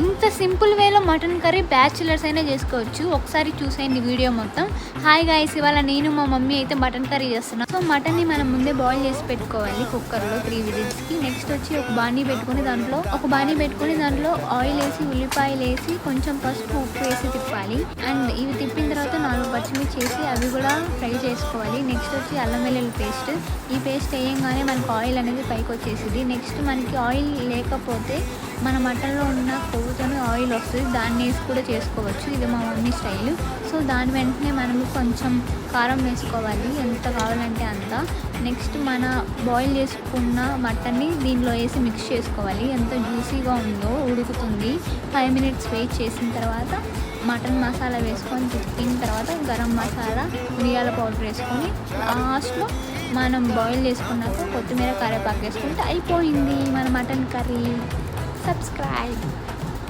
ఇంత సింపుల్ వేలో mutton curry bachelors అయినా చేసుకోవచ్చు. ఒకసారి చూసేయండి వీడియో మొత్తం. హాయ్ గాయ్స్, ఇవాళ నేను మా మమ్మీ అయితే మటన్ కర్రీ చేస్తున్నాం. సో మటన్ని మనం ముందే బాయిల్ చేసి పెట్టుకోవాలి కుక్కర్లో 3 విజిల్స్కి. నెక్స్ట్ వచ్చి ఒక బాణీ పెట్టుకొని దాంట్లో ఆయిల్ వేసి, ఉల్లిపాయలు వేసి, కొంచెం పసుపు, ఉప్పు వేసి తిప్పాలి. అండ్ ఇవి తిప్పిన తర్వాత 4 పచ్చిమిర్చి వేసి అవి కూడా ఫ్రై చేసుకోవాలి. నెక్స్ట్ వచ్చి అల్లం వెల్లుల్లి పేస్ట్. ఈ పేస్ట్ వేయంగానే మనకు ఆయిల్ అనేది పైకి వచ్చేసింది. నెక్స్ట్ మనకి ఆయిల్ లేకపోతే మన మటన్లో ఉన్న కొవ్వుతోనే ఆయిల్ వస్తుంది, దాన్ని వేసి కూడా చేసుకోవచ్చు. ఇది మా మమ్మీ స్టైల్. సో దాని వెంటనే మనము కొంచెం కారం వేసుకోవాలి, ఎంత కావాలంటే అంత. నెక్స్ట్ మన బాయిల్ చేసుకున్న మటన్ని దీనిలో వేసి మిక్స్ చేసుకోవాలి. ఎంత జ్యూసీగా ఉందో ఉడుకుతుంది. 5 మినిట్స్ వెయిట్ చేసిన తర్వాత మటన్ మసాలా వేసుకొని తిప్పిన తర్వాత గరం మసాలా, మిరియాల పౌడర్ వేసుకొని లాస్ట్లో మనం బాయిల్ చేసుకున్నాక కొత్తిమీర, కరివేపాకు వేసుకుంటే అయిపోయింది మన మటన్ కర్రీ. Subscribe.